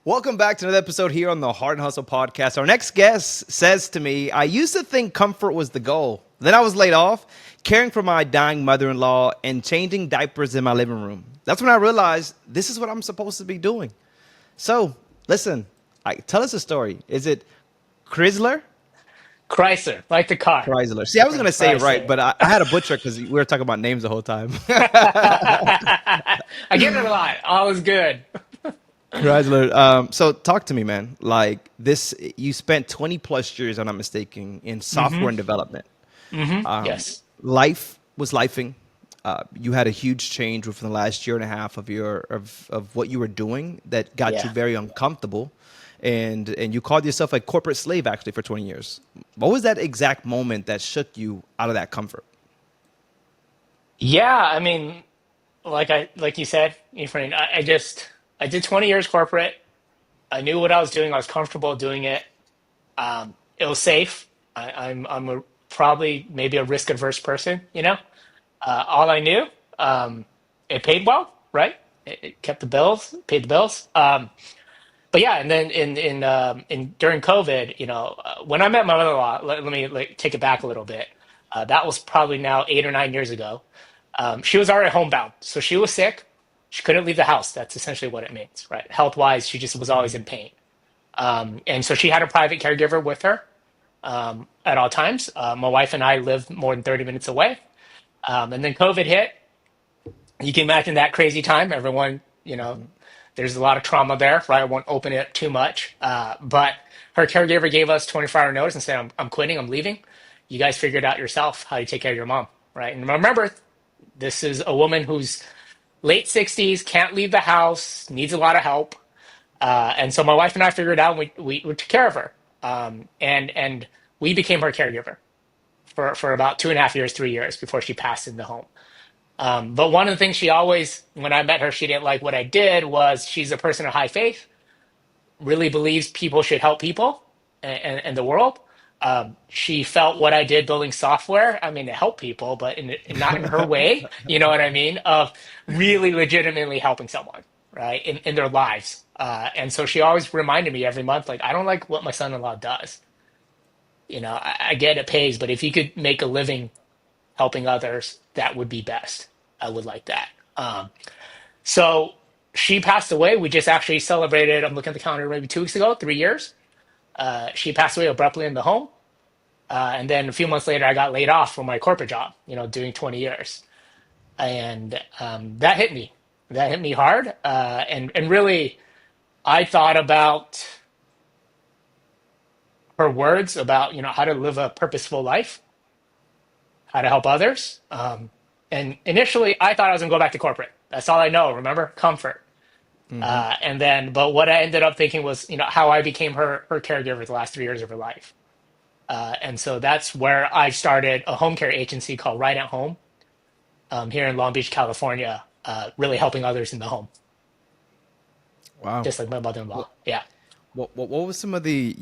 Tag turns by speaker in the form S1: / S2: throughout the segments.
S1: Welcome back to another episode here on the Hart and Hustle podcast. Our next guest says to me, I used to think comfort was the goal. Then I was laid off, caring for my dying mother in law and changing diapers in my living room. That's when I realized this is what I'm supposed to be doing. So, listen, tell us a story. Is it Chrysler?
S2: Chrysler, like the car.
S1: Chrysler. See, I was going to say it right,
S2: Chrysler.
S1: but I had a butcher because we were talking about names the whole time.
S2: I get it a lot. All is good.
S1: Chrysler. So talk to me, man. Like this, you spent 20 plus years, I'm not mistaken, in software and development.
S2: Yes.
S1: Life was lifing. You had a huge change within the last year and a half of of what you were doing that got you
S2: Yeah.
S1: very uncomfortable, and you called yourself a corporate slave actually for 20 years. What was that exact moment that shook you out of that comfort?
S2: Yeah. Like you said, Efrain, I did 20 years corporate. I knew what I was doing. I was comfortable doing it. It was safe. I'm probably maybe a risk adverse person. All I knew. It paid well, right? It kept the bills, paid the bills. But yeah, and then in during COVID, when I met my mother-in-law, let me like take it back a little bit. That was probably now 8 or 9 years ago. She was already homebound, so she was sick. She couldn't leave the house. That's essentially what it means, right? Health-wise, she just was always in pain. And so she had a private caregiver with her at all times. My wife and I lived more than 30 minutes away. And then COVID hit. You can imagine that crazy time. Everyone, there's a lot of trauma there, right? I won't open it too much. But her caregiver gave us 24-hour notice and said, I'm quitting, I'm leaving. You guys figure it out yourself how you take care of your mom, right? And remember, this is a woman who's late 60s, can't leave the house, needs a lot of help. And so my wife and I figured it out and we took care of her. And we became her caregiver for about 2.5 years, 3 years before she passed in the home. But one of the things she always, when I met her, she didn't like what I did was she's a person of high faith, really believes people should help people and the world. She felt what I did building software, I mean, to help people, but not in her way, you know what I mean, of really legitimately helping someone, right, in their lives. And so she always reminded me every month, like, I don't like what my son-in-law does. I get it pays, but if you could make a living helping others, that would be best. I would like that. So she passed away. We just actually celebrated, I'm looking at the calendar, maybe 2 weeks ago, 3 years. She passed away abruptly in the home. And then a few months later, I got laid off from my corporate job, doing 20 years. And that hit me. That hit me hard. And really, I thought about her words about, how to live a purposeful life, how to help others. And initially, I thought I was going to go back to corporate. That's all I know. Remember, comfort.
S1: Hmm.
S2: But what I ended up thinking was, how I became her caregiver the last 3 years of her life. And so that's where I started a home care agency called Right at Home here in Long Beach, California, really helping others in the home,
S1: Wow.
S2: just like my mother-in-law.
S1: What,
S2: Yeah.
S1: what was some of the,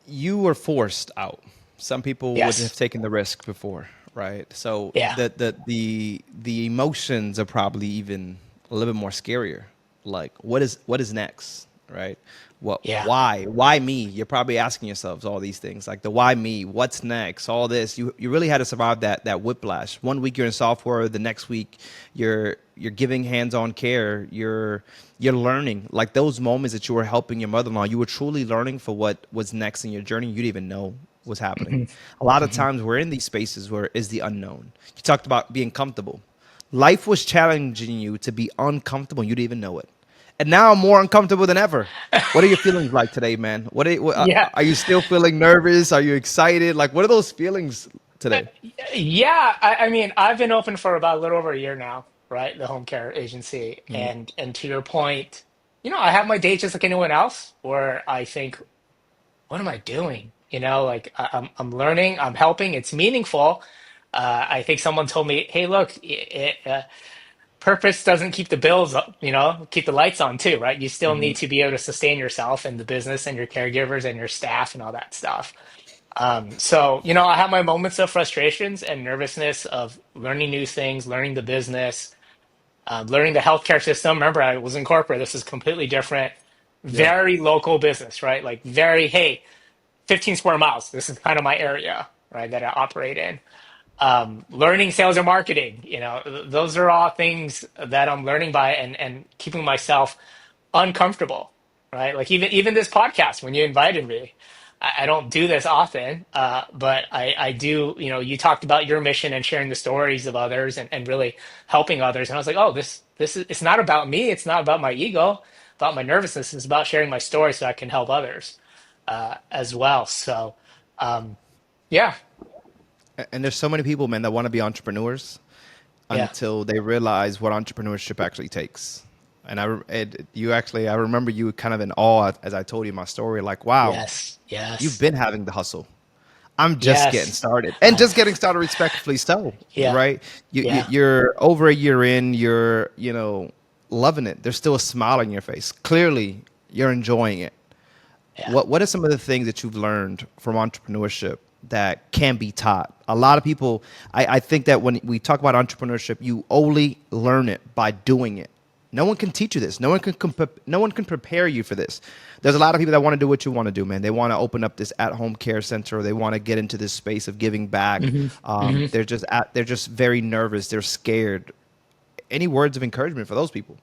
S1: you were forced out. Some people would have
S2: Yes.
S1: taken the risk before, right? So
S2: Yeah.
S1: the emotions are probably even a little bit more scarier. Like what is next, right? What
S2: Yeah.
S1: why me? You're probably asking yourselves all these things like the why me? What's next? All this. You really had to survive that whiplash. One week you're in software, the next week you're giving hands-on care. You're learning like those moments that you were helping your mother-in-law. You were truly learning for what was next in your journey. You didn't even know was happening.
S2: Mhm.
S1: A lot of
S2: Mhm.
S1: times we're in these spaces where is the unknown. You talked about being comfortable. Life was challenging you to be uncomfortable. You didn't even know it. And now I'm more uncomfortable than ever. What are your feelings like today, man?
S2: Yeah.
S1: Are you still feeling nervous? Are you excited? Like, what are those feelings today?
S2: Yeah. I mean, I've been open for about a little over a year now, right? The home care agency.
S1: Mm.
S2: And to your point, I have my days just like anyone else where I think, what am I doing? Like I'm learning, I'm helping, it's meaningful. I think someone told me, hey, look, purpose doesn't keep the bills up, keep the lights on too, right? You still
S1: Hmm.
S2: need to be able to sustain yourself and the business and your caregivers and your staff and all that stuff. So, I have my moments of frustrations and nervousness of learning new things, learning the business. Learning the healthcare system. Remember, I was in corporate. This is completely different.
S1: Yeah.
S2: Very local business, right? Like very, hey, 15 square miles. This is kind of my area, right, that I operate in. Learning sales and marketing, those are all things that I'm learning by and keeping myself uncomfortable, right? Like even this podcast, when you invited me, I don't do this often, but I do. You talked about your mission and sharing the stories of others and really helping others, and I was like, oh, this is it's not about me, it's not about my ego, about my nervousness. It's about sharing my story so I can help others as well. So, yeah,
S1: And there's so many people, man, that want to be entrepreneurs
S2: yeah,
S1: until they realize what entrepreneurship actually takes. And you actually, I remember you kind of in awe as I told you my story. Like, wow,
S2: yes,
S1: you've
S2: yes,
S1: been having the hustle. I'm just getting
S2: yes,
S1: started, and just getting started respectfully so,
S2: yeah,
S1: right?
S2: yeah,
S1: You're over a year in, you're loving it. There's still a smile on your face. Clearly, you're enjoying it.
S2: yeah.
S1: What are some of the things that you've learned from entrepreneurship that can be taught? A lot of people, I think that when we talk about entrepreneurship, you only learn it by doing it. No one can teach you this. No one can prepare you for this. There's a lot of people that want to do what you want to do, man. They want to open up this at-home care center. They want to get into this space of giving back.
S2: Hmm. Hmm.
S1: They're just very nervous. They're scared. Any words of encouragement for those people?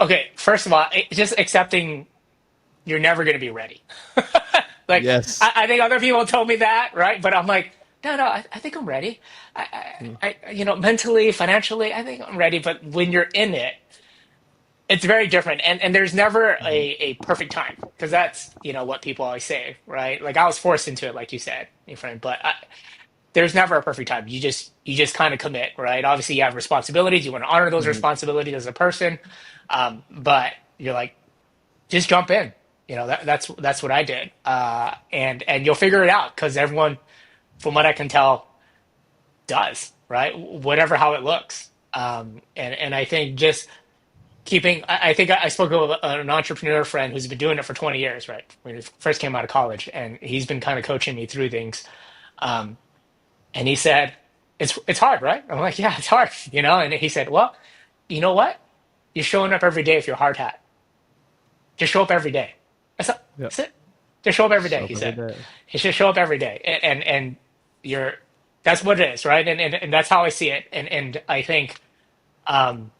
S2: Okay, first of all, just accepting you're never going to be ready. Like
S1: Yes.
S2: I think other people told me that, right? But I'm like, no, no, I think I'm ready. Mentally, financially, I think I'm ready. But when you're in it, it's very different, and there's never a perfect time because that's what people always say, right? Like I was forced into it, like you said, my friend. But there's never a perfect time. You just kind of commit, right? Obviously, you have responsibilities. You want to honor those
S1: Mhm.
S2: responsibilities as a person, but you're like just jump in. That's what I did, and you'll figure it out because everyone, from what I can tell, does right, whatever how it looks. And I think just keeping. I think I spoke with an entrepreneur friend who's been doing it for 20 years, right? When he first came out of college, and he's been kind of coaching me through things. Um, and he said, "It's hard, right?" I'm like, "Yeah, it's hard," And he said, "Well, you know what? You're showing up every day with your hard hat. Just show up every day.
S1: Yeah.
S2: That's it. Just show up every day,"
S1: Show up
S2: he
S1: every
S2: said.
S1: day.
S2: He should show up every day. And you're that's what it is, right? And that's how I see it. And I think um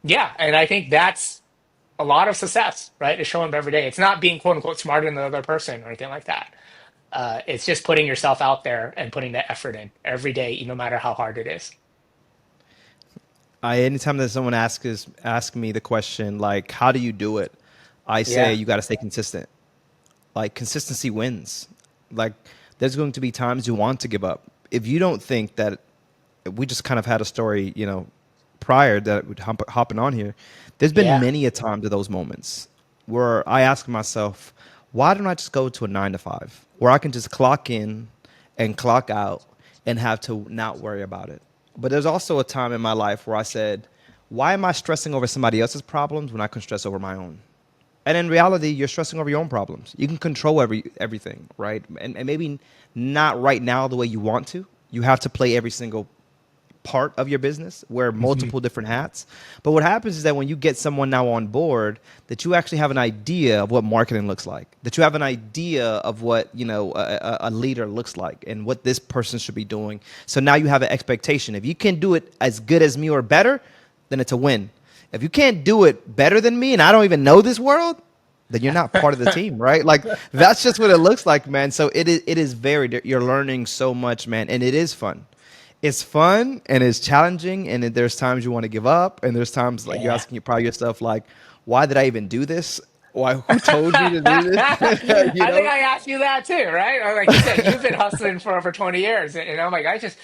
S2: yeah, and I think that's a lot of success, right? Is showing up every day. It's not being quote unquote smarter than the other person or anything like that. It's just putting yourself out there and putting the effort in every day, no matter how hard it is.
S1: Anytime that someone ask me the question like, "How do you do it?" I say
S2: Yeah.
S1: you got to stay consistent. Like consistency wins. Like there's going to be times you want to give up. If you don't think that, we just kind of had a story, prior that would hopping on here. There's been
S2: Yeah.
S1: many a times of those moments where I ask myself, why don't I just go to a 9 to 5 where I can just clock in and clock out and have to not worry about it? But there's also a time in my life where I said, why am I stressing over somebody else's problems when I can stress over my own? And in reality, you're stressing over your own problems. You can control everything, right? And maybe not right now the way you want to. You have to play every single part of your business, wear
S2: Hmm.
S1: multiple different hats. But what happens is that when you get someone now on board, that you actually have an idea of what marketing looks like, that you have an idea of what a leader looks like, and what this person should be doing. So now you have an expectation. If you can do it as good as me or better, then it's a win. If you can't do it better than me, and I don't even know this world, then you're not part of the team, right? Like that's just what it looks like, man. So it is you're learning so much, man, and it is fun. It's fun and it's challenging, and there's times you want to give up, and there's times like you're
S2: Yeah.
S1: asking you probably yourself like, why did I even do this? Why, who told me to do this?
S2: I think I asked you that too, right? Or like you said, you've been hustling for over 20 years. And I'm like, I just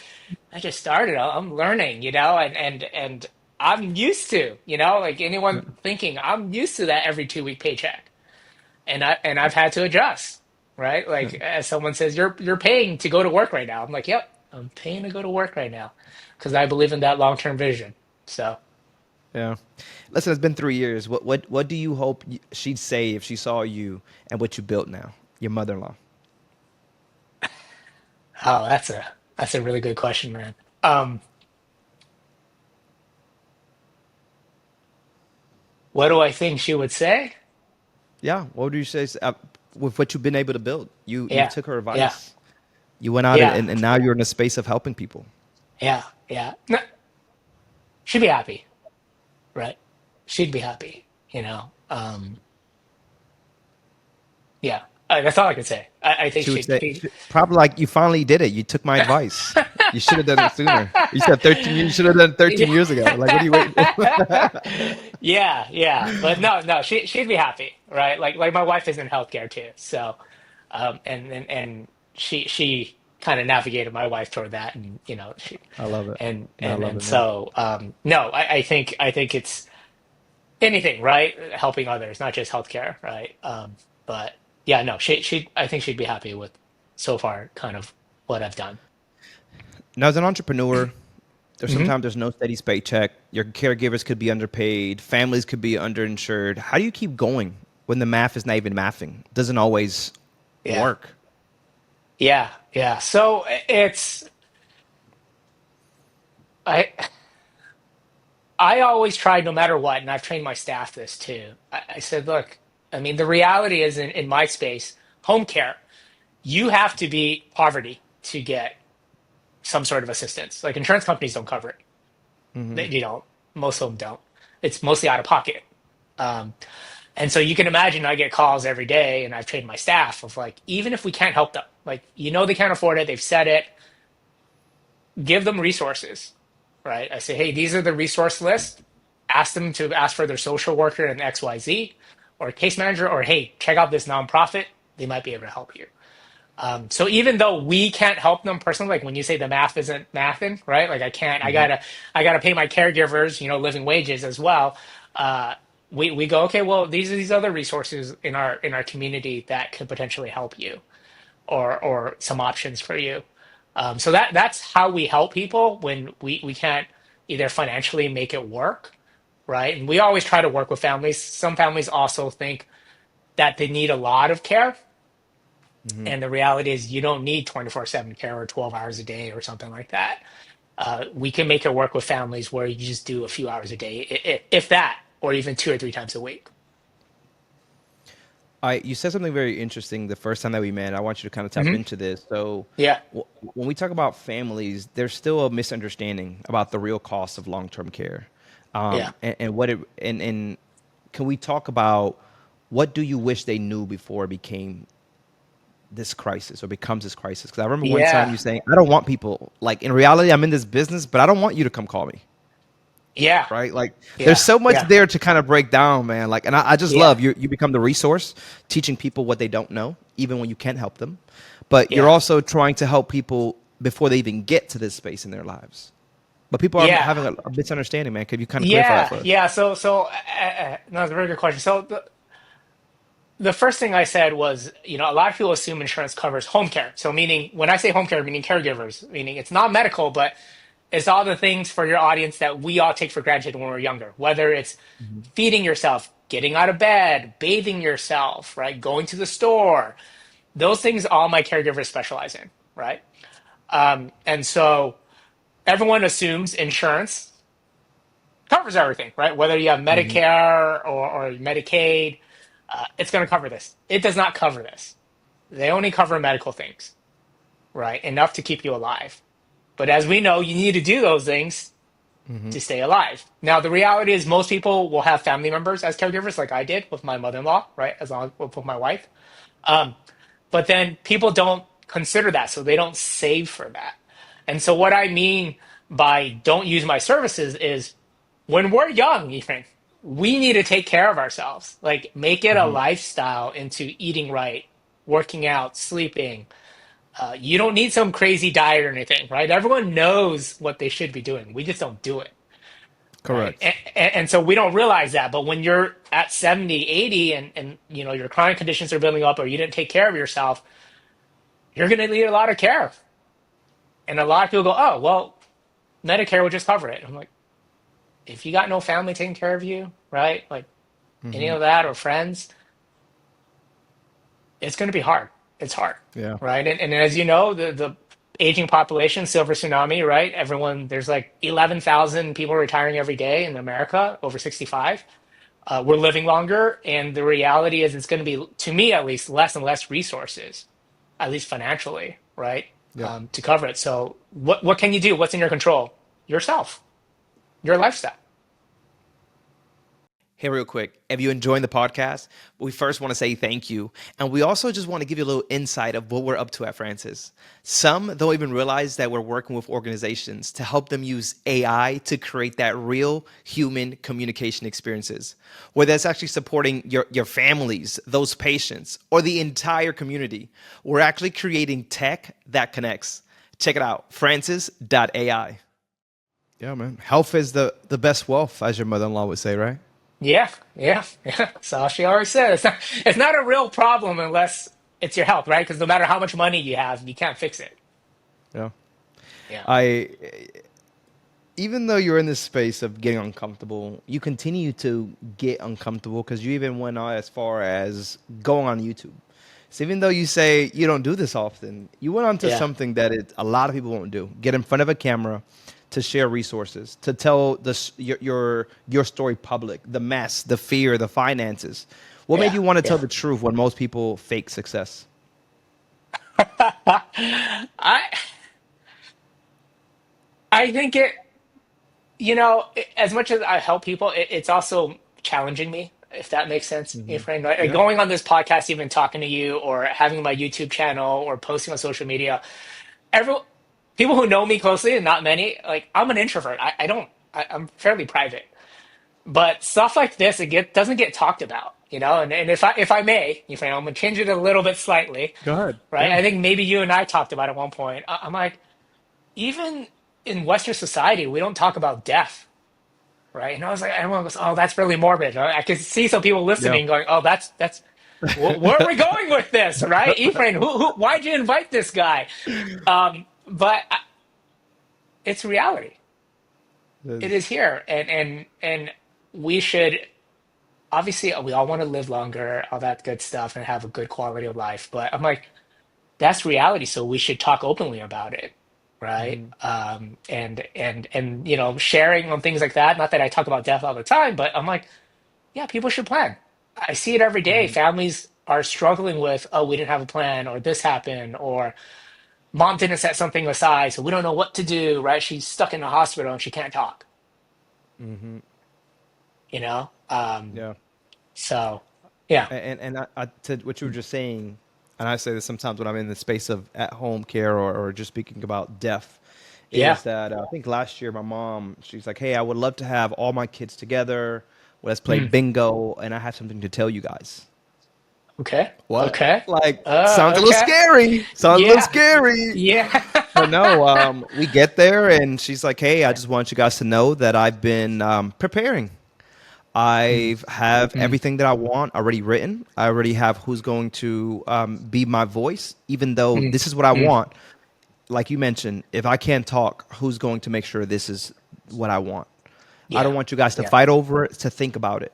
S2: started. I'm learning, and I'm used to, like anyone thinking, I'm used to that every 2 week paycheck. And I've had to adjust, right? Like as someone says, you're paying to go to work right now. I'm like, yep, I'm paying to go to work right now because I believe in that long-term vision. So,
S1: Yeah. Listen, it's been 3 years. What do you hope she'd say if she saw you and what you built now? Your mother-in-law.
S2: oh, that's a really good question, man. Um, What do I think she would say?
S1: Yeah. What would you say with what you've been able to build? You
S2: Yeah,
S1: took her
S2: yeah,
S1: advice. You went out
S2: yeah,
S1: and now you're in a space of helping people.
S2: yeah, yeah. No, she'd be happy, right? She'd be happy, you know. Yeah, that's all I could say. I think
S1: She would
S2: she'd
S1: say, probably like, you finally did it. You took my advice. You should have done it sooner. You said 13 years. You should have done it 13 years ago. Like, what are you waiting?
S2: Yeah, yeah, but no, no, she'd be happy, right? Like my wife is in healthcare too, so and she kind of navigated my wife toward that, and she
S1: I love it.
S2: and
S1: No, I
S2: and
S1: love
S2: and
S1: it, man.
S2: so no, I think it's anything, right? Helping others, not just healthcare, right? But yeah, no, she I think she'd be happy with so far kind of what I've done.
S1: Now, as an entrepreneur, there's
S2: Hmm.
S1: sometimes there's no steady paycheck. Your caregivers could be underpaid. Families could be underinsured. How do you keep going when the math is not even mathing? Doesn't always
S2: Yeah,
S1: work.
S2: yeah, yeah. So I I always tried no matter what, and I've trained my staff this too. I said, look, I mean, the reality is in my space, home care, you have to be poverty to get some sort of assistance. Like insurance companies don't cover it. Most of them don't. It's mostly out of pocket. Um, and so you can imagine I get calls every day, and I've trained my staff of like, even if we can't help them, like, they can't afford it, they've said it, give them resources, right? I say, hey, these are the resource list. Ask them to ask for their social worker and XYZ or case manager, or hey, check out this nonprofit. They might be able to help you. So even though we can't help them personally, like when you say the math isn't mathing, right? Like I can't,
S1: Hmm.
S2: I gotta pay my caregivers, living wages as well. Uh, we go, okay, well, these are these other resources in our community that could potentially help you, or some options for you. So that's how we help people when we can't either financially make it work, right? And we always try to work with families. Some families also think that they need a lot of care.
S1: Hmm.
S2: And the reality is, you don't need 24/7 care or 12 hours a day or something like that. We can make it work with families where you just do a few hours a day, if that, or even 2 or 3 times a week.
S1: You said something very interesting the first time that we met. I want you to kind of tap
S2: Hmm.
S1: into this. So,
S2: Yeah,
S1: when we talk about families, there's still a misunderstanding about the real cost of long-term care,
S2: yeah,
S1: and what it and can we talk about what do you wish they knew before it became this crisis or becomes this crisis? Because I remember one time
S2: yeah,
S1: you saying, "I don't want people like in reality, I'm in this business, but I don't want you to come call me."
S2: yeah,
S1: Right? Like there's
S2: yeah,
S1: so much
S2: yeah,
S1: there to kind of break down, man. Like, and I just
S2: yeah,
S1: love you become the resource, teaching people what they don't know, even when you can't help them. But you're
S2: yeah,
S1: also trying to help people before they even get to this space in their lives. But people are
S2: yeah,
S1: having a misunderstanding, man. Could you kind of clarify that
S2: yeah,
S1: for us?
S2: yeah. No, that's a very good question. So the first thing I said was, a lot of people assume insurance covers home care. So meaning, when I say home care, meaning caregivers, meaning it's not medical, but it's all the things for your audience that we all take for granted when we're younger, whether it's
S1: Hmm.
S2: feeding yourself, getting out of bed, bathing yourself, right? Going to the store. Those things all my caregivers specialize in, right? And so everyone assumes insurance covers everything, right? Whether you have
S1: Hmm.
S2: Medicare or Medicaid, it's going to cover this. It does not cover this. They only cover medical things, right? Enough to keep you alive. But as we know, you need to do those things
S1: Hmm.
S2: to stay alive. Now, the reality is most people will have family members as caregivers, like I did with my mother-in-law, right? As long as with my wife. Um, but then people don't consider that, so they don't save for that. And so what I mean by don't use my services is when we're young, Ethan, we need to take care of ourselves. Like make it a
S1: Hmm.
S2: lifestyle into eating right, working out, sleeping. You don't need some crazy diet or anything, right? Everyone knows what they should be doing. We just don't do it, right?
S1: Correct.
S2: And so we don't realize that. But when you're at 70, 80, and your chronic conditions are building up or you didn't take care of yourself, you're going to need a lot of care. And a lot of people go, oh, well, Medicare will just cover it. I'm like, if you got no family taking care of you, right? Like any
S1: Hmm.
S2: of that or friends, it's going to be hard. It's hard,
S1: Yeah.
S2: right? And as you know, the aging population, silver tsunami, right? There's like 11,000 people retiring every day in America over 65. we're living longer, and the reality is it's going to be, to me at least, less and less resources, at least financially, right?
S1: Yeah.
S2: To cover it. So what can you do? What's in your control? Yourself, your lifestyle.
S1: Hey, real quick, if you're enjoying the podcast, we first want to say thank you. And we also just want to give you a little insight of what we're up to at Francis. Some don't even realize that we're working with organizations to help them use AI to create that real human communication experiences, whether that's actually supporting your families, those patients, or the entire community. We're actually creating tech that connects. Check it out, francis.ai. Yeah, man. Health is the best wealth, as your mother in law would say, right?
S2: Yeah, yeah, yeah. So she always said it's not a real problem unless it's your health, right? Because no matter how much money you have, you can't fix it.
S1: Yeah.
S2: Yeah.
S1: I even though you're in this space of getting uncomfortable, you continue to get uncomfortable because you even went on as far as going on YouTube. So even though you say you don't do this often, you went on to
S2: Yeah.
S1: something that a lot of people won't do: get in front of a camera to share resources, to tell your story public, the mess, the fear, the finances. What made
S2: Yeah.
S1: you want to tell
S2: Yeah.
S1: the truth when most people fake success?
S2: I I think as much as I help people, it's also challenging me, if that makes sense,
S1: Hmm.
S2: friend. Like
S1: Yeah.
S2: going on this podcast, even talking to you, or having my YouTube channel, or posting on social media. Every People who know me closely, and not many, like I'm an introvert. I don't. I'm fairly private. But stuff like this, doesn't get talked about, And if I may, I'm gonna change it a little bit slightly,
S1: Go ahead.
S2: right?
S1: Yeah.
S2: I think maybe you and I talked about it at one point. I'm like, even in Western society, we don't talk about death, right? And I was like, everyone goes, "Oh, that's really morbid." I could see some people
S1: Yeah.
S2: listening going, "Oh, that's where are we going with this, right?" Ephraim, why'd you invite this guy? But it's reality. It is
S1: There's-
S2: here, and we should obviously we all want to live longer, all that good stuff, and have a good quality of life. But I'm like, that's reality, so we should talk openly about it, right?
S1: Mhm.
S2: And sharing on things like that. Not that I talk about death all the time, but I'm like, yeah, people should plan. I see it every day.
S1: Mhm.
S2: Families are struggling with, oh, we didn't have a plan, or this happened, or mom didn't set something aside, so we don't know what to do, right? She's stuck in the hospital and she can't talk,
S1: Mhm.
S2: you know? Um,
S1: Yeah.
S2: so yeah.
S1: And to what you were just saying, and I say this sometimes when I'm in the space of at home care or just speaking about death,
S2: Yeah.
S1: is that I think last year my mom, she's like, "Hey, I would love to have all my kids together. Let's play
S2: Mm.
S1: bingo, and I have something to tell you guys."
S2: Okay.
S1: What?
S2: Okay.
S1: Like, sounds a little
S2: Okay.
S1: scary. Sounds a little
S2: Yeah.
S1: scary.
S2: Yeah.
S1: But no, we get there, and she's like, "Hey, I just want you guys to know that I've been preparing.
S2: Mm.
S1: I have
S2: Mm.
S1: everything that I want already written. I already have who's going to be my voice, even though
S2: Mm.
S1: this is what I
S2: Mm.
S1: want. Like you mentioned, if I can't talk, who's going to make sure this is what I want? I
S2: Yeah.
S1: don't want you guys to
S2: Yeah.
S1: fight over it, to think about it.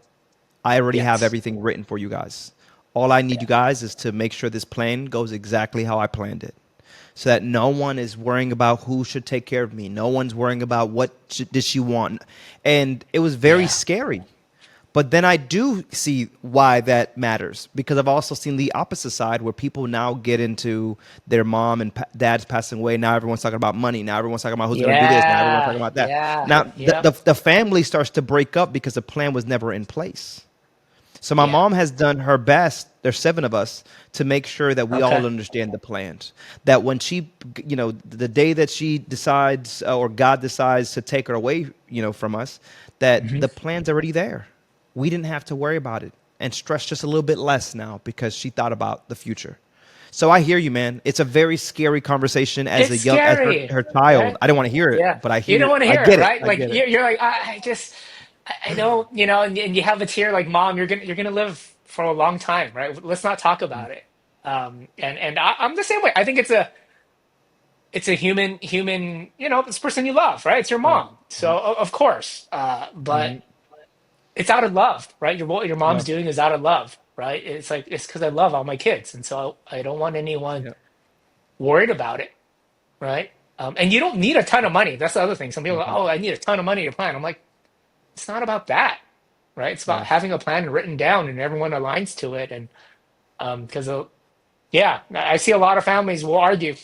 S1: I already have
S2: Yes.
S1: everything written for you guys. All I need
S2: Yeah.
S1: you guys is to make sure this plan goes exactly how I planned it, so that no one is worrying about who should take care of me. No one's worrying about what did she want. And it was very
S2: Yeah.
S1: scary. But then I do see why that matters, because I've also seen the opposite side where people now get into their mom and dad's passing away. Now everyone's talking about money. Now everyone's talking about who's going to do this. Now everyone's
S2: Yeah.
S1: talking about that.
S2: Yeah.
S1: Now
S2: Yep.
S1: the family starts to break up because the plan was never in place. So my
S2: Yeah.
S1: mom has done her best. There's seven of us to make sure that we
S2: Okay.
S1: all understand the plans. That when she, the day that she decides or God decides to take her away, from us, that
S2: Hmm.
S1: the plan's already there. We didn't have to worry about it and stress just a little bit less now because she thought about the future. So I hear you, man. It's a very scary conversation as
S2: It's
S1: a young as
S2: scary,
S1: her child.
S2: right?
S1: I didn't want to hear it,
S2: Yeah.
S1: but I
S2: You don't
S1: hear
S2: want to
S1: I
S2: hear it,
S1: get it.
S2: right?
S1: I
S2: Like
S1: get it.
S2: you're like, I don't, and you have a tear like, mom, you're gonna live for a long time, right? Let's not talk about it. And I'm the same way. I think it's a human, this person you love, right? It's your
S1: Yeah.
S2: mom. So of course. But
S1: Hmm.
S2: it's out of love, right? What your
S1: Yeah.
S2: mom's doing is out of love, right? It's like it's because I love all my kids, and so I don't want anyone
S1: Yeah.
S2: worried about it, right? And you don't need a ton of money. That's the other thing. Some people go,
S1: Hmm.
S2: "Oh, I need a ton of money to plan." I'm like, it's not about that. right? It's about
S1: Yeah.
S2: having a plan written down and everyone aligns to it. And because yeah, I see a lot of families will argue,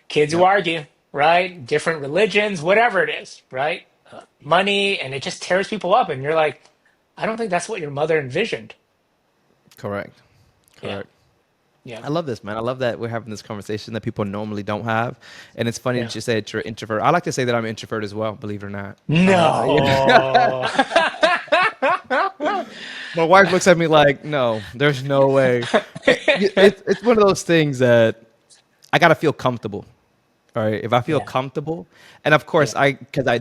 S2: kids who
S1: Yep.
S2: argue, right? Different religions, whatever it is, right? Money, and it just tears people up. And you're like, I don't think that's what your mother envisioned.
S1: Correct.
S2: Yeah,
S1: Correct.
S2: yeah,
S1: I love this, man. I love that we're having this conversation that people normally don't have. And it's funny
S2: yeah.
S1: that you say that you're introvert. I like to say that I'm an introvert as well, believe it or not.
S2: No.
S1: My wife looks at me like, no, there's no way. It's one of those things that I got to feel comfortable. All right. If I feel
S2: Yeah,
S1: comfortable, and of course,
S2: yeah.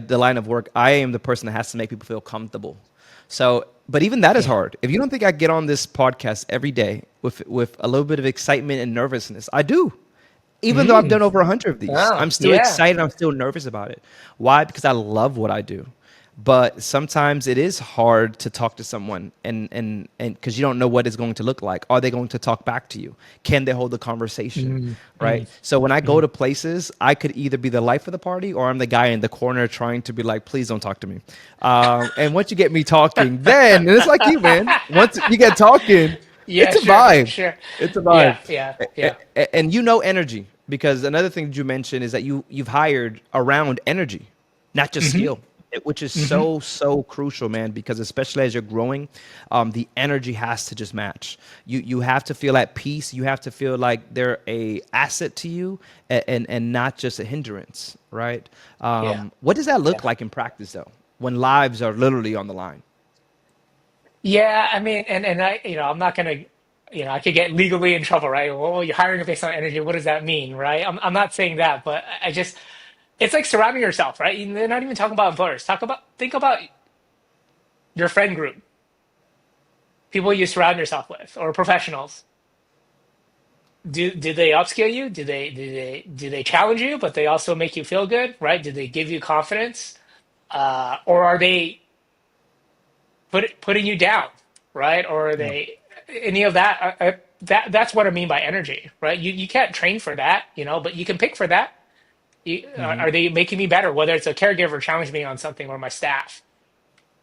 S1: the line of work, I am the person that has to make people feel comfortable. So, but even that is
S2: Yeah.
S1: hard. If you don't think I get on this podcast every day with a little bit of excitement and nervousness, I do. Even though I've
S2: Mm.
S1: done over 100 of these,
S2: Oh,
S1: I'm still
S2: yeah.
S1: excited. I'm still nervous about it. Why? Because I love what I do. But sometimes it is hard to talk to someone and because you don't know what it's going to look like. Are they going to talk back to you? Can they hold the conversation?
S2: Mm,
S1: Right.
S2: mm,
S1: So when I go
S2: mm.
S1: to places, I could either be the life of the party or I'm the guy in the corner trying to be like, please don't talk to me. And once you get me talking, then and it's like you, man. Once you get talking,
S2: Yeah,
S1: it's a
S2: sure,
S1: vibe.
S2: sure.
S1: It's a vibe.
S2: Yeah, yeah, yeah.
S1: And you know energy because another thing that you mentioned is that you've hired around energy, not just
S2: Hmm.
S1: skill, which is
S2: Hmm.
S1: so crucial, man. Because especially as you're growing, the energy has to just match. You have to feel at peace. You have to feel like they're a asset to you and not just a hindrance, right?
S2: Yeah,
S1: What does that
S2: yeah.
S1: look like in practice though, when lives are literally on the line?
S2: Yeah, I mean, and I, I'm not gonna, I could get legally in trouble, right? Well, you're hiring based on energy. What does that mean, right? I'm not saying that, but I just, it's like surrounding yourself, right? They're not even talking about employers. Think about your friend group, people you surround yourself with, or professionals. Do they upskill you? Do they challenge you, but they also make you feel good, right? Do they give you confidence, or are they putting you down, right? Or are
S1: Yeah.
S2: they any of that? That's what I mean by energy, right? You can't train for that, but you can pick for that.
S1: Hmm.
S2: Are they making me better? Whether it's a caregiver challenge me on something or my staff,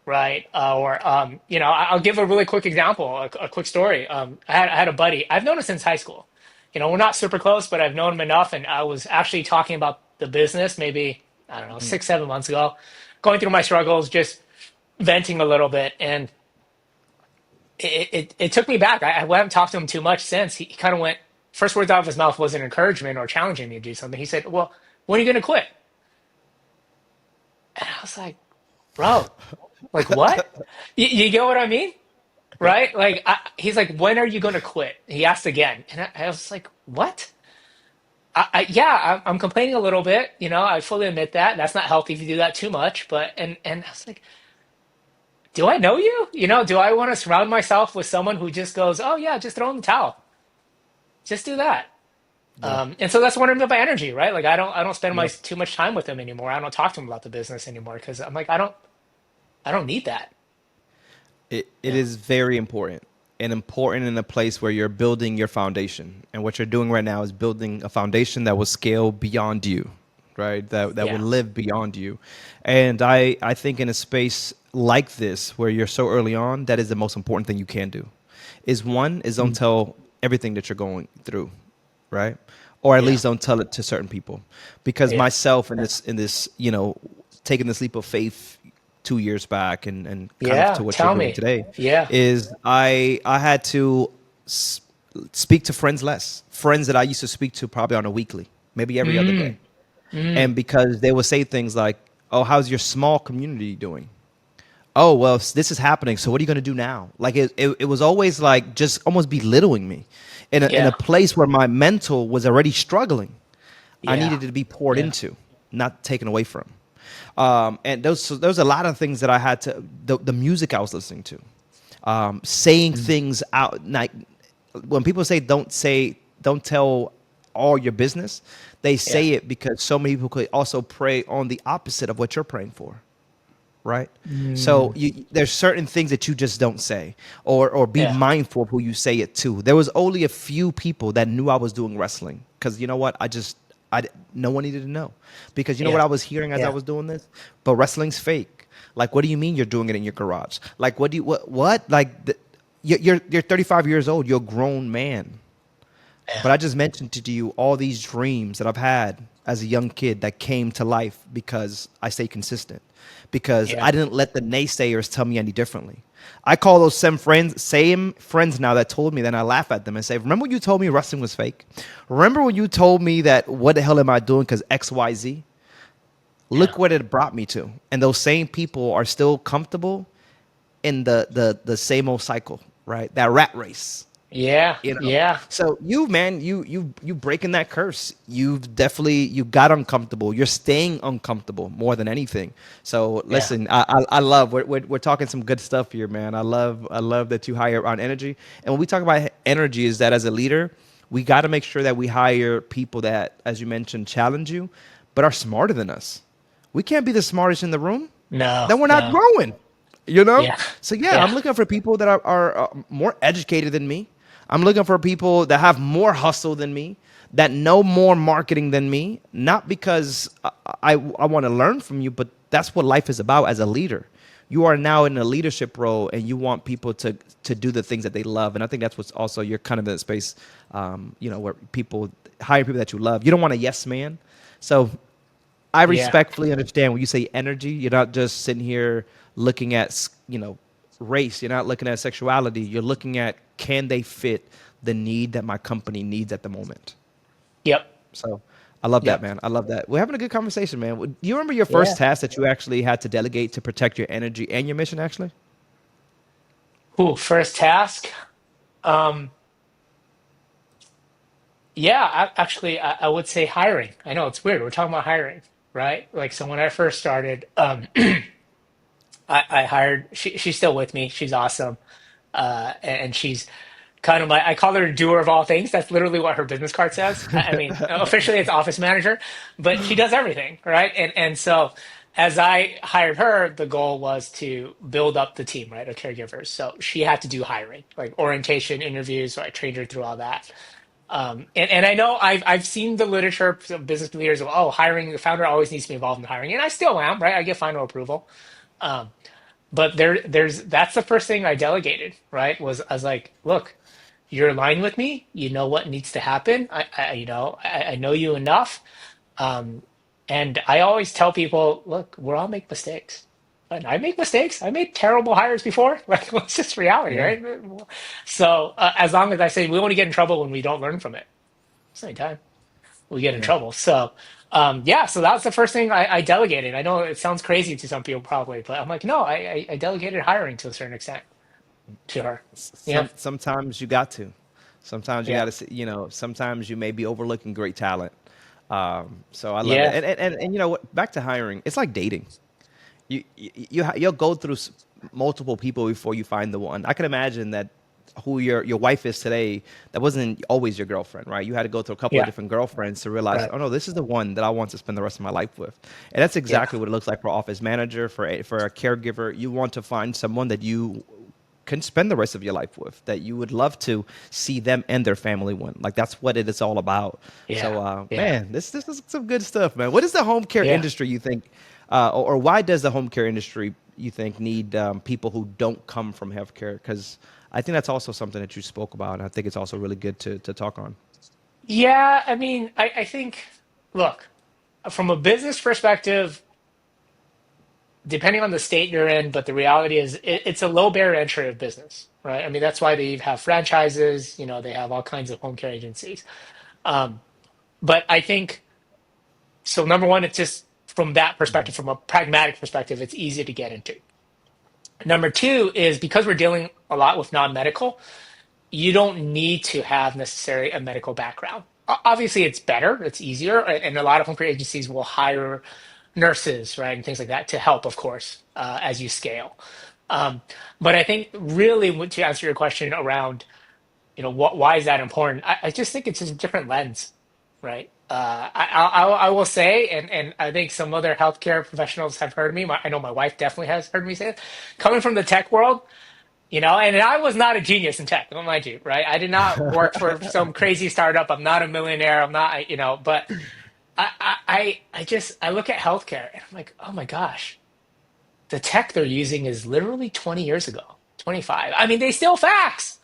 S2: right? Or I'll give a really quick example, a quick story. I had a buddy I've known him since high school. We're not super close, but I've known him enough, and I was actually talking about the business maybe I don't know 6 7 months ago, going through my struggles, just venting a little bit, and it took me back. I haven't talked to him too much since. He kind of went, first words out of his mouth wasn't encouragement or challenging me to do something. He said, "Well, when are you going to quit?" And I was like, "Bro, like what? You get what I mean?"
S1: Yep.
S2: Right? Like he's like, "When are you going to quit?" He asked again, and I was like, "What?" Yeah, I'm complaining a little bit. I fully admit that. That's not healthy if you do that too much. But and I was like, "Do I know you? Do I want to surround myself with someone who just goes, 'Oh yeah, just throw in the towel. Just do that.'"
S1: Yeah.
S2: And so that's what I mean by energy, right? Like I don't spend my
S1: Yep.
S2: too much time with him anymore. I don't talk to him about the business anymore because I'm like I don't need that.
S1: It
S2: Yeah,
S1: is very important and important in a place where you're building your foundation. And what you're doing right now is building a foundation that will scale beyond you, right? That will
S2: yeah,
S1: live beyond you. And I think in a space like this where you're so early on, that is the most important thing you can do. Is one is don't
S2: mm,
S1: tell everything that you're going through, right? Or at
S2: yeah,
S1: least don't tell it to certain people. Because
S2: yeah,
S1: myself in this, taking this leap of faith 2 years back and kind of to
S2: yeah.
S1: what you're
S2: Tell
S1: doing
S2: me,
S1: today
S2: yeah,
S1: is I had to s- speak to friends less, friends that I used to speak to probably on a weekly, maybe every other day.
S2: mm, mm,
S1: And because they would say things like, "Oh, how's your small community doing?" "Oh, well, this is happening. So what are you going to do now?" Like it was always like just almost belittling me in a
S2: yeah,
S1: place where my mental was already struggling. I
S2: yeah,
S1: needed to be poured
S2: yeah,
S1: into, not taken away from. And so there's a lot of things that I had to, the music I was listening to, saying
S2: mm,
S1: things out. Like when people don't tell all your business, they
S2: yeah,
S1: say it because so many people could also pray on the opposite of what you're praying for, right? So
S2: mm,
S1: there's certain things that you just don't say, or be
S2: yeah,
S1: mindful of who you say it to. There was only a few people that knew I was doing wrestling because you know what? no one needed to know. Because you know what
S2: Yeah.
S1: I was hearing as I
S2: Yeah.
S1: was doing this? But wrestling's fake. Like, what do you mean you're doing it in your garage? Like, what do you, what? Like, you're 35 years old. You're a grown man.
S2: Yeah.
S1: But I just mentioned to you all these dreams that I've had as a young kid that came to life because I stayed consistent, because
S2: Yeah.
S1: I didn't let the naysayers tell me any differently. I call those same friends now that told me that, and I laugh at them and say, "Remember when you told me wrestling was fake? Remember when you told me that what the hell am I doing because X, Y, Z?
S2: Yeah.
S1: Look what it brought me to." And those same people are still comfortable in the same old cycle, right? That rat race,
S2: Yeah.
S1: you know.
S2: Yeah.
S1: So you, man, you breaking that curse. You've definitely, you got uncomfortable. You're staying uncomfortable more than anything. So
S2: Yeah.
S1: listen, I love, we're talking some good stuff here, man. I love that you hire on energy. And when we talk about energy, is that as a leader, we got to make sure that we hire people that, as you mentioned, challenge you, but are smarter than us. We can't be the smartest in the room,
S2: No.
S1: then we're not
S2: No.
S1: growing, you know.
S2: Yeah.
S1: So yeah,
S2: Yeah.
S1: I'm looking for people that are more educated than me. I'm looking for people that have more hustle than me, that know more marketing than me. Not because I want to learn from you, but that's what life is about as a leader. You are now in a leadership role, and you want people to do the things that they love. And I think that's what's also, you're kind of in that space, where people hire people that you love. You don't want a yes man. So I
S2: Yeah.
S1: respectfully understand when you say energy, you're not just sitting here looking at, race. You're not looking at sexuality. You're looking at, can they fit the need that my company needs at the moment?
S2: Yep.
S1: So I love that,
S2: Yep.
S1: man. I love that. We're having a good conversation, man. Do you remember your first
S2: Yeah.
S1: task that you actually had to delegate to protect your energy and your mission, actually?
S2: Ooh, first task. Um, yeah, actually, I would say hiring. I know it's weird. We're talking about hiring, right? Like, so when I first started, I hired, she's still with me. She's awesome. And she's kind of I call her a doer of all things. That's literally what her business card says. I mean, officially it's office manager, but she does everything, right? And so as I hired her, the goal was to build up the team, right, of caregivers. So she had to do hiring, like orientation, interviews. So I trained her through all that. And I know I've seen the literature of business leaders of, oh, hiring the founder always needs to be involved in hiring, and I still am, right? I get final approval. Um, but there's that's the first thing I delegated, right? Was I was like, look, you're aligned with me. You know what needs to happen. I know you enough. Um, and I always tell people, look, we're all make mistakes. And I make mistakes. I made terrible hires before. Like, it's just reality,
S1: Yeah,
S2: right? So as long as I say we only get in trouble when we don't learn from it, same time we get in
S1: yeah.
S2: trouble. So yeah, so that was the first thing I delegated. I know it sounds crazy to some people probably, but I'm like, no, I delegated hiring to a certain extent to her. Yeah,
S1: Sometimes you got to. Sometimes you
S2: yeah,
S1: got to. Sometimes you may be overlooking great talent. So I love it.
S2: yeah,
S1: And you know what? Back to hiring. It's like dating. You'll go through multiple people before you find the one. I can imagine that who your wife is today, that wasn't always your girlfriend, right? You had to go through a couple of
S2: yeah,
S1: different girlfriends to realize,
S2: right,
S1: oh no, this is the one that I want to spend the rest of my life with. And that's
S2: yeah,
S1: exactly what it looks like for office manager, for a caregiver. You want to find someone that you can spend the rest of your life with, that you would love to see them and their family win. Like, that's what it is all about.
S2: yeah,
S1: So
S2: yeah,
S1: man, this is some good stuff, man. What is the home care
S2: yeah.
S1: industry, you think, or why does the home care industry, you think, need people who don't come from healthcare? Because I think that's also something that you spoke about, and I think it's also really good to talk on.
S2: Yeah, I mean, I think, look, from a business perspective, depending on the state you're in, but the reality is it's a low barrier entry of business, right? I mean, that's why they have franchises, they have all kinds of home care agencies. Um, but I think so. Number one, it's just from that perspective, from a pragmatic perspective, it's easy to get into. Number two is because we're dealing a lot with non-medical, you don't need to have necessarily a medical background. Obviously, it's better, it's easier, and a lot of home care agencies will hire nurses, right, and things like that to help, of course, as you scale. Um, but I think really, to answer your question around, why is that important? I just think it's just a different lens, right? I will say, and I think some other healthcare professionals have heard me. I know my wife definitely has heard me say it. Coming from the tech world, and I was not a genius in tech, don't mind you, right? I did not work for some crazy startup. I'm not a millionaire. I'm not, but I look at healthcare and I'm like, oh my gosh, the tech they're using is literally 20 years ago, 25. I mean, they still fax.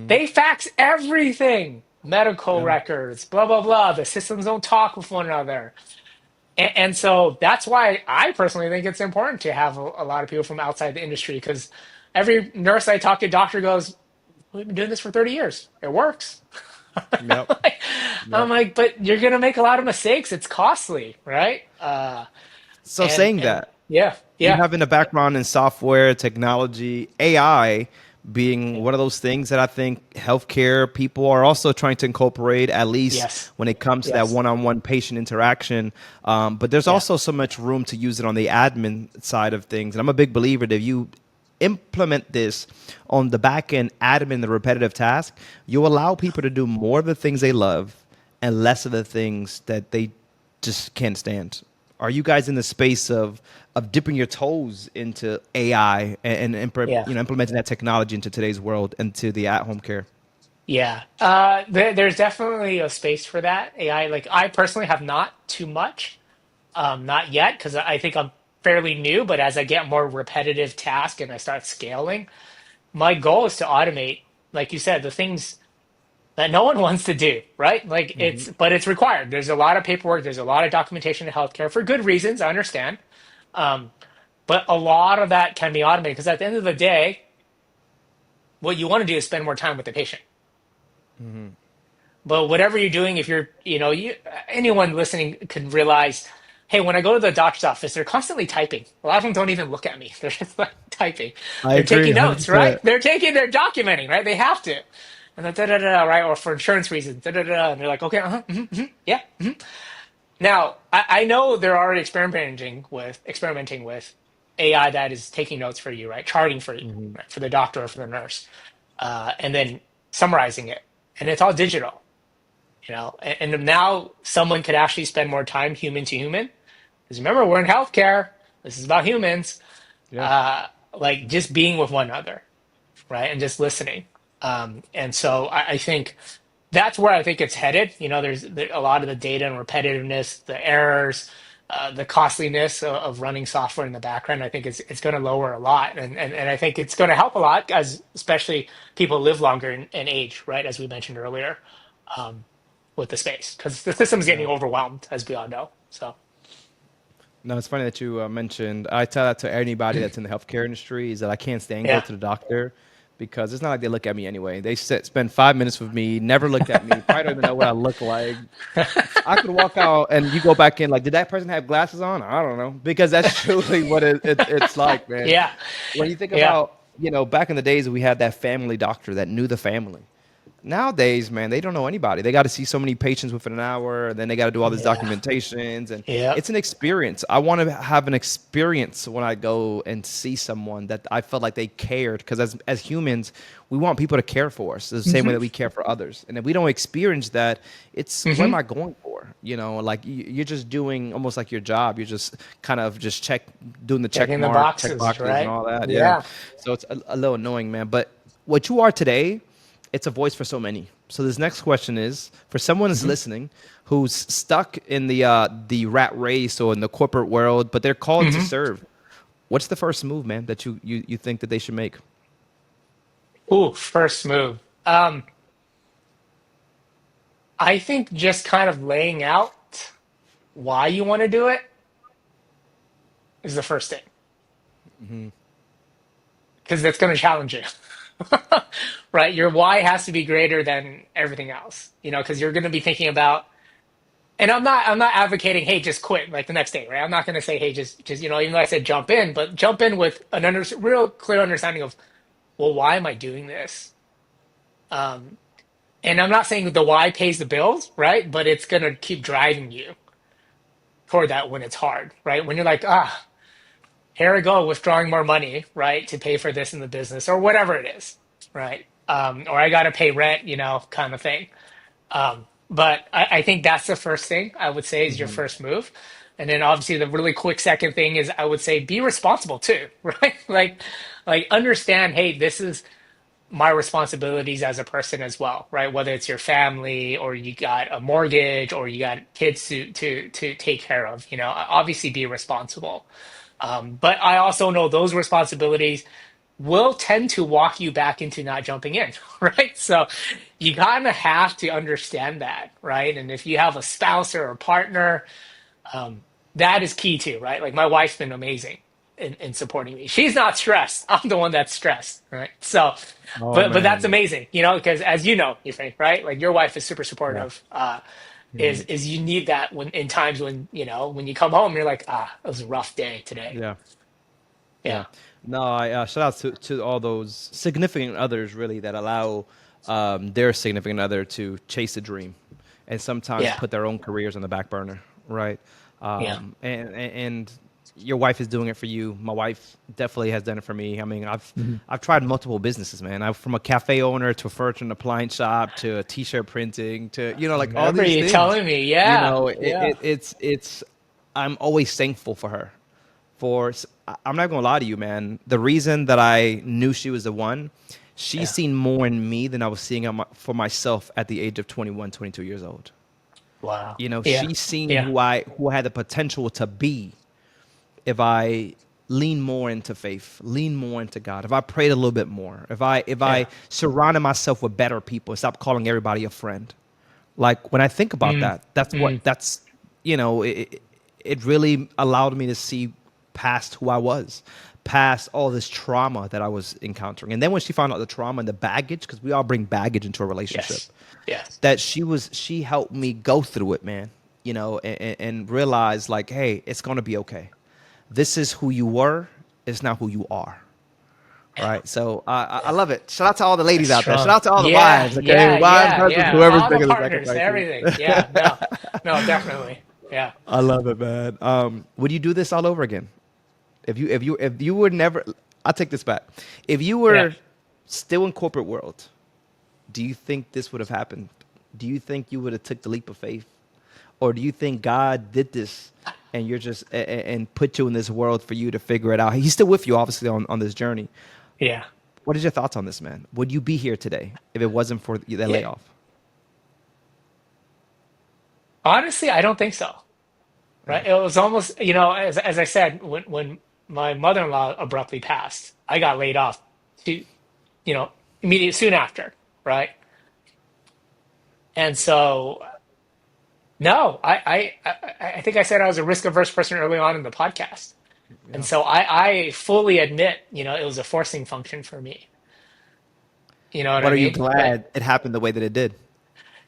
S2: They fax everything, medical
S1: Yeah.
S2: records, blah, blah, blah. The systems don't talk with one another. And so that's why I personally think it's important to have a lot of people from outside the industry because every nurse I talk to, doctor goes, we've been doing this for 30 years. It works.
S1: Yep.
S2: I'm
S1: Yep.
S2: like, but you're going to make a lot of mistakes. It's costly, right?
S1: So saying
S2: And
S1: that,
S2: yeah,
S1: you
S2: yeah,
S1: having a background in software, technology, AI being one of those things that I think healthcare people are also trying to incorporate, at least
S2: yes,
S1: when it comes to that
S2: yes,
S1: one-on-one patient interaction. But there's
S2: yeah,
S1: also so much room to use it on the admin side of things. And I'm a big believer that if you implement this on the back end admin, the repetitive task, you allow people to do more of the things they love and less of the things that they just can't stand. Are you guys in the space of dipping your toes into AI
S2: yeah.
S1: implementing that technology into today's world into the at home care?
S2: Yeah, there's definitely a space for that. AI, like I personally have not too much, not yet, because I think I'm fairly new. But as I get more repetitive tasks and I start scaling, my goal is to automate, like you said, the things that no one wants to do, right? Like but it's required. There's a lot of paperwork. There's a lot of documentation in healthcare for good reasons. I understand, um, but a lot of that can be automated because at the end of the day, what you want to do is spend more time with the patient. But whatever you're doing, if you're, anyone listening can realize, hey, when I go to the doctor's office, they're constantly typing. A lot of them don't even look at me. They're just like typing.
S1: I
S2: They're
S1: agree,
S2: taking
S1: one hundred
S2: notes, right?
S1: percent.
S2: They're documenting, right? They have to. And then da da da, right? Or for insurance reasons, da da da. And they're like, okay, yeah. Now, I know they're already experimenting with AI that is taking notes for you, right? Charting for you, right? For the doctor or for the nurse, and then summarizing it. And it's all digital. And now someone could actually spend more time human to human. Because remember, we're in healthcare. This is about humans,
S1: Yeah.
S2: uh, like just being with one another, right? And just listening. And so I think that's where I think it's headed. There's a lot of the data and repetitiveness, the errors, the costliness of running software in the background. I think it's going to lower a lot, and I think it's going to help a lot as especially people live longer and age, right? As we mentioned earlier, um, with the space because the system's getting
S1: Yeah.
S2: overwhelmed, as we all know. So
S1: No, it's funny that you mentioned. I tell that to anybody that's in the healthcare industry is that I can't stand go
S2: yeah,
S1: to the doctor because it's not like they look at me anyway. They spend 5 minutes with me, never looked at me, probably don't even know what I look like. I could walk out and you go back in like, did that person have glasses on? I don't know because that's truly what it's like, man.
S2: yeah,
S1: When you think
S2: yeah.
S1: about, back in the days we had that family doctor that knew the family. Nowadays, man, they don't know anybody. They got to see so many patients within an hour, and then they got to do all these
S2: Yeah.
S1: documentations, and
S2: Yep.
S1: it's an experience. I want to have an experience when I go and see someone that I felt like they cared, because as humans, we want people to care for us the same way
S2: Hmm.
S1: that we care for others. And if we don't experience that, it's what am
S2: Hmm.
S1: I going for? Like you're just doing almost like your job. You're just kind of just doing the
S2: Checking the
S1: check
S2: boxes,
S1: boxes and
S2: right?
S1: all that. Yeah.
S2: Yeah.
S1: So it's a little annoying, man. But what you are today, it's a voice for so many. So this next question is for someone who's
S2: Hmm.
S1: listening who's stuck in the rat race or in the corporate world, but they're called to
S2: Hmm.
S1: serve. What's the first move, man, that you think that they should make?
S2: Ooh, first move. I think just kind of laying out why you want to do it is the first thing because that's going to challenge you. Right? Your why has to be greater than everything else, because you're going to be thinking about, and I'm not advocating, hey, just quit like the next day, right? I'm not going to say, hey, just, even though I said jump in, but jump in with an real clear understanding of, well, why am I doing this? Um, and I'm not saying the why pays the bills, right? But it's going to keep driving you toward that when it's hard, right? When you're like, here I go withdrawing more money, right, to pay for this in the business or whatever it is, right? Or I got to pay rent, kind of thing. But I think that's the first thing I would say is your first move. And then obviously the really quick second thing is I would say be responsible too, right? Like understand, hey, this is my responsibilities as a person as well, right? Whether it's your family or you got a mortgage or you got kids to take care of, obviously be responsible. But I also know those responsibilities will tend to walk you back into not jumping in, right? So you kind of have to understand that, right? And if you have a spouse or a partner, um, that is key too, right? Like my wife's been amazing in supporting me. She's not stressed. I'm the one that's stressed, right? So,
S1: Oh
S2: but that's
S1: man.
S2: amazing, because as you know, Ethan, right? Like your wife is super
S1: Yeah.
S2: supportive.
S1: Mhm.
S2: Is you need that when in times when when you come home, you're like, it was a rough day today.
S1: Yeah. Yeah.
S2: Yeah,
S1: No, I shout out to all those significant others really that allow their significant other to chase a dream, and sometimes
S2: yeah,
S1: put their own careers on the back burner, right?
S2: yeah.
S1: And your wife is doing it for you. My wife definitely has done it for me. I mean,
S2: Mhm.
S1: I've tried multiple businesses, man. I've from a cafe owner to a furniture and appliance shop to a t-shirt printing to
S2: I
S1: like all
S2: remember
S1: these
S2: you
S1: things.
S2: telling me, yeah, yeah,
S1: It's I'm always thankful for her I'm not gonna lie to you, man. The reason that I knew she was the one, she's
S2: yeah.
S1: seen more in me than I was seeing for myself at the age of 21, 22 years old.
S2: Wow.
S1: You know,
S2: Yeah,
S1: she's seen
S2: yeah.
S1: who I had the potential to be if I lean more into faith, lean more into God, if I prayed a little bit more, if I
S2: Yeah.
S1: surrounded myself with better people, stop calling everybody a friend. Like when I think about
S2: Mm,
S1: that, that's
S2: mm,
S1: what that's it really allowed me to see past who I was, past all this trauma that I was encountering. And then when she found out the trauma and the baggage, because we all bring baggage into a relationship,
S2: yes. Yes.
S1: that she helped me go through it, man. And realize like, hey, it's gonna be okay. This is who you were. It's not who you are.
S2: Yeah.
S1: Right. So I love it. Shout out to all the
S2: That's
S1: ladies out there. Shout
S2: strong.
S1: out to all the
S2: Yeah,
S1: wives. Okay,
S2: yeah,
S1: wives,
S2: yeah,
S1: husbands,
S2: yeah.
S1: whoever's
S2: All the
S1: making the
S2: partners,
S1: sacrifices.
S2: everything. Yeah, no, no, definitely. Yeah,
S1: I love it, man. Would you do this all over again? If you were never, I'll take this back. If you
S2: yeah.
S1: were still in corporate world, do you think this would have happened? Do you think you would have took the leap of faith, or do you think God did this and you're just and put you in this world for you to figure it out? He's still with you, obviously, on this journey.
S2: Yeah.
S1: What is your thoughts on this, man? Would you be here today if it wasn't for that
S2: Yeah.
S1: layoff?
S2: Honestly, I don't think so.
S1: Yeah.
S2: Right? It was almost, as I said, when my mother-in-law abruptly passed, I got laid off to, immediately soon after, right? And so, no, I think I said I was a risk-averse person early on in the podcast. And
S1: Yeah.
S2: so I fully admit, it was a forcing function for me. You know what I
S1: What are you
S2: mean? But
S1: glad it happened the way that it did?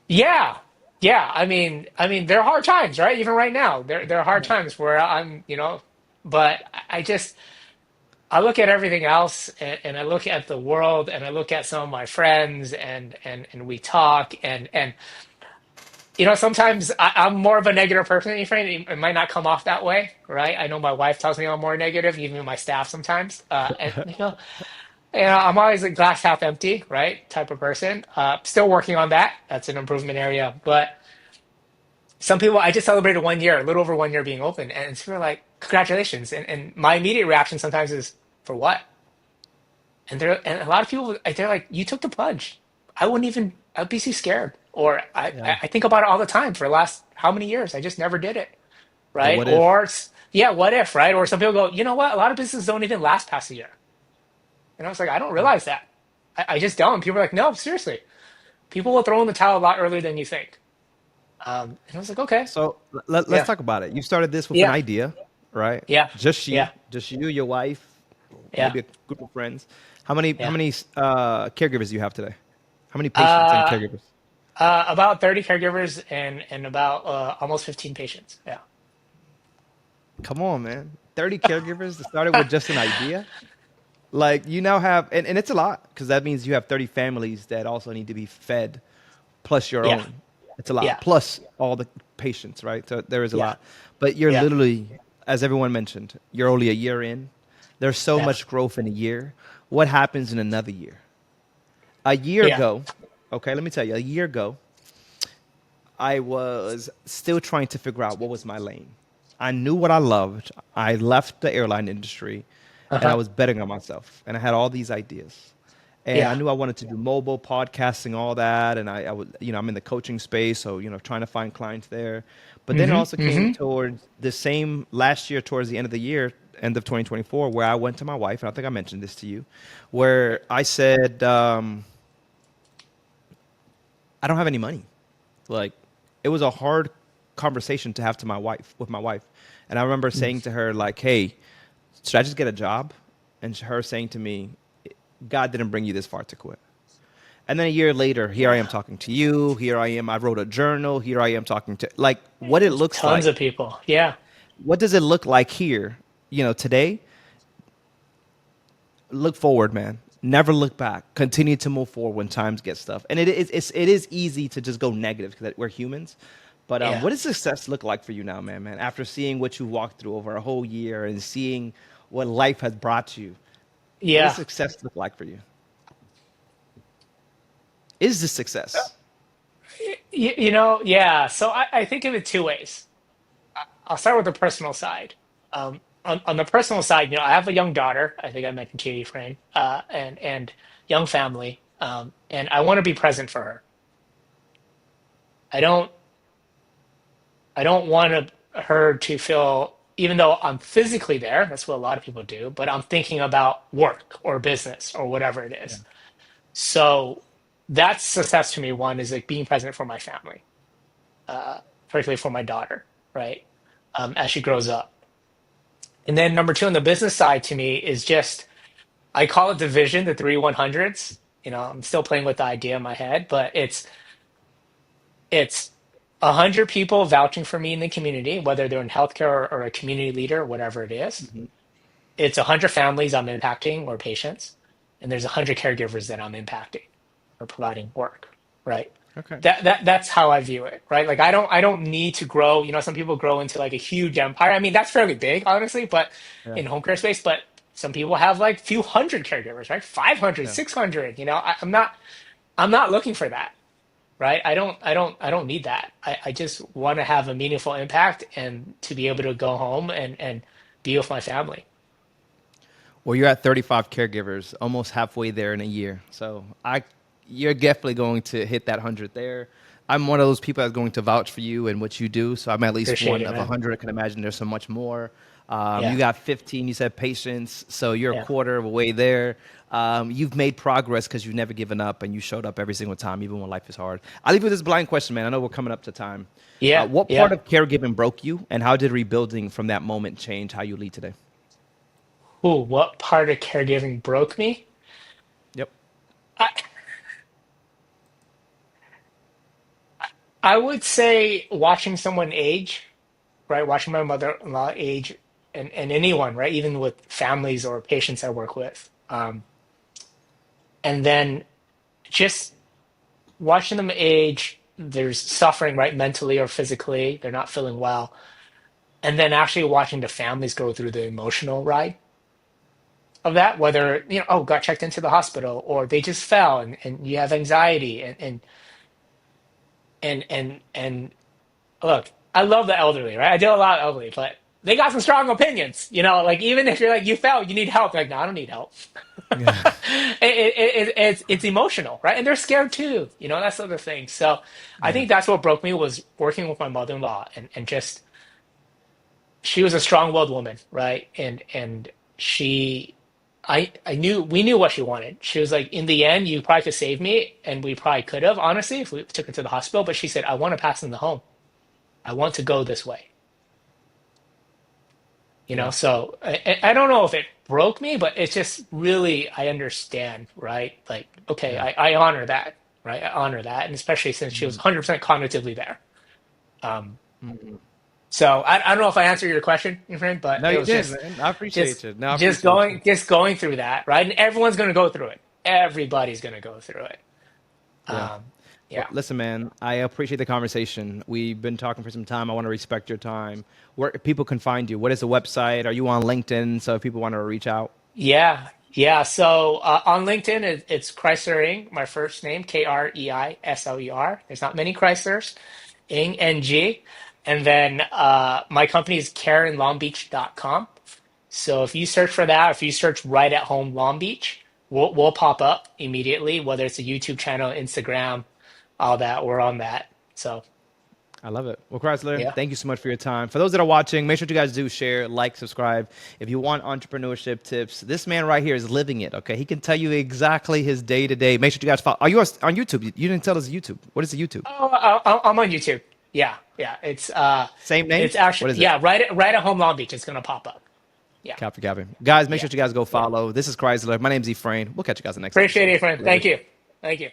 S2: yeah, yeah. I mean, there are hard times, right? Even right now, there are hard
S1: Yeah.
S2: times where but I just I look at everything else, and I look at the world, and I look at some of my friends, and we talk, and sometimes I'm more of a negative person. It might not come off that way, right? I know my wife tells me I'm more negative, even my staff sometimes, and I'm always a glass half empty, right? Type of person. Still working on that. That's an improvement area. But some people, I just celebrated 1 year, a little over 1 year being open, and it's sort of like, congratulations. And my immediate reaction sometimes is, for what? And a lot of people, they're like, you took the plunge. I'd be too scared. Or
S1: Yeah.
S2: I think about it all the time for the last how many years? I just never did it,
S1: The
S2: right?
S1: what if?
S2: Or, yeah, what if, right? Or some people go, you know what? A lot of businesses don't even last past a year. And I was like, I don't
S1: Yeah.
S2: realize that. I just don't. People are like, no, seriously. People will throw in the towel a lot earlier than you think. And I was like, okay,
S1: So let's
S2: yeah,
S1: talk about it. You started this with an
S2: yeah,
S1: idea, right?
S2: yeah, yeah,
S1: Just you, your wife,
S2: yeah,
S1: maybe a group of friends. How
S2: yeah.
S1: many caregivers do you have today? How many patients and
S2: Uh,
S1: caregivers?
S2: about 30 caregivers and about almost 15 patients. Yeah.
S1: Come on, man. 30 caregivers that started with just an idea. Like you now have, and it's a lot because that means you have 30 families that also need to be fed, plus your
S2: Yeah,
S1: own. It's a lot.
S2: yeah,
S1: Plus all the patients, right? So there is a
S2: yeah,
S1: lot. But you're
S2: yeah,
S1: literally, as everyone mentioned, you're only a year in. There's so
S2: yeah,
S1: much growth in a year. What happens in another year? A year
S2: yeah.
S1: ago, okay, let me tell you, a year ago, I was still trying to figure out what was my lane. I knew what I loved. I left the airline industry and I
S2: Uh-huh.
S1: was betting on myself and I had all these ideas. and I
S2: Yeah.
S1: knew I wanted to do mobile podcasting, all that. And I would, I'm in the coaching space, so trying to find clients there. But then it
S2: Hmm.
S1: also came
S2: Hmm.
S1: towards the same last year, towards the end of the year, end of 2024, where I went to my wife, and I think I mentioned this to you, where I said, I don't have any money. Like, it was a hard conversation to have to my wife with my wife, and I remember saying to her like, "Hey, should I just get a job?" And her saying to me, "God didn't bring you this far to quit." And then a year later, here I am
S2: Yeah.
S1: talking to you. Here I am. I wrote a journal. Here I am talking to like what it looks
S2: Tons
S1: like.
S2: of people. Yeah.
S1: What does it look like here? Today. Look forward, man. Never look back. Continue to move forward when times get tough. And it is easy to just go negative because we're humans. But
S2: Yeah.
S1: what does success look like for you now, man? Man, after seeing what you walked through over a whole year and seeing what life has brought you, what does
S2: Yeah.
S1: success look like for you? Is this success?
S2: Yeah. So I think of it two ways. I'll start with the personal side. On the personal side, I have a young daughter. I think I mentioned to you, Fran, and young family. And I want to be present for her. I don't I don't want her to feel, even though I'm physically there, that's what a lot of people do, but I'm thinking about work or business or whatever it
S1: Yeah.
S2: is. So that's success to me. One is like being present for my family, uh, particularly for my daughter, right? As she grows up. And then number two on the business side to me is just, I call it the vision, the 3 100s. I'm still playing with the idea in my head, but it's 100 people vouching for me in the community, whether they're in healthcare or a community leader, whatever it is.
S1: Hmm.
S2: It's 100 families I'm impacting or patients, and there's 100 caregivers that I'm impacting or providing work, right?
S1: Okay.
S2: That's how I view it, right? Like I don't need to grow. Some people grow into like a huge empire. I mean, that's fairly big, honestly, but
S1: Yeah.
S2: in home care space, but some people have like few hundred caregivers, right? 500,
S1: Yeah.
S2: 600. I'm not looking for that, right? I don't need that. I just want to have a meaningful impact and to be able to go home and be with my family.
S1: Well, you're at 35 caregivers, almost halfway there in a year. So you're definitely going to hit that 100 there. I'm one of those people that's going to vouch for you and what you do. So I'm at least
S2: Appreciate
S1: one
S2: it,
S1: of
S2: man.
S1: 100. I can imagine there's so much more. You
S2: Yeah.
S1: got 15, you said patience. So you're a
S2: Yeah.
S1: quarter of a way there. You've made progress because you've never given up and you showed up every single time, even when life is hard. I'll leave you with this blind question, man. I know we're coming up to time.
S2: Yeah.
S1: What part
S2: Yeah.
S1: of caregiving broke you, and how did rebuilding from that moment change how you lead today?
S2: Ooh, what part of caregiving broke me?
S1: Yep.
S2: I, I would say watching someone age, right? Watching my mother-in-law age and anyone, right? Even with families or patients I work with. And then just watching them age, there's suffering, right? Mentally or physically, they're not feeling well. And then actually watching the families go through the emotional ride of that, whether, oh, got checked into the hospital or they just fell and you have anxiety and look, I love the elderly, right? I deal a lot of elderly, but they got some strong opinions. Like even if you're like you fell, you need help. Like, no, I don't need help.
S1: Yeah.
S2: It's emotional, right? And they're scared too. That's the other thing. So I
S1: Yeah.
S2: think that's what broke me was working with my mother-in-law and just she was a strong-willed woman, right? And she, I knew we knew what she wanted. She was like, in the end, you probably could save me, and we probably could have, honestly, if we took her to the hospital. But she said, I want to pass in the home. I want to go this way.
S1: Yeah.
S2: So I don't know if it broke me, but it's just really I understand, right? Like, okay,
S1: Yeah.
S2: I honor that, right? I honor that, and especially since she was 100% cognitively there. Um, so I don't know if I answered your question, my friend, but
S1: No,
S2: it
S1: you
S2: was
S1: did,
S2: just
S1: man. I appreciate
S2: just
S1: you. No, I
S2: just
S1: appreciate you.
S2: going through that, right? And everyone's going to go through it. Everybody's going to go through it.
S1: Yeah.
S2: Um,
S1: Well,
S2: yeah.
S1: listen, man, I appreciate the conversation. We've been talking for some time. I want to respect your time. Where people can find you? What is the website? Are you on LinkedIn? So if people want to reach out.
S2: Yeah, yeah. So on LinkedIn, it's Chrysler Ing, my first name, Kreiser. There's not many Chryslers, Ing, NG. And then my company is CareInLongBeach.com. So if you search for that, if you search right at home Long Beach, we'll pop up immediately, whether it's a YouTube channel, Instagram, all that. We're on that. So
S1: I love it. Well, Chrysler,
S2: yeah.
S1: thank you so much for your time. For those that are watching, make sure you guys do share, like, subscribe. If you want entrepreneurship tips, this man right here is living it. Okay, he can tell you exactly his day to day. Make sure you guys follow. Are you on YouTube? You didn't tell us YouTube. What is the YouTube?
S2: Oh, I'm on YouTube. Yeah, yeah.
S1: Same name.
S2: It's
S1: What
S2: actually
S1: is it?
S2: yeah, right at home Long Beach. It's gonna pop up. Yeah,
S1: Copy, copy. Guys, make
S2: yeah,
S1: sure you guys go
S2: yeah.
S1: follow. This is Chrysler. My name's Efrain. We'll catch you guys in the next
S2: Appreciate
S1: episode.
S2: it, friend.
S1: Later.
S2: Thank you. Thank you.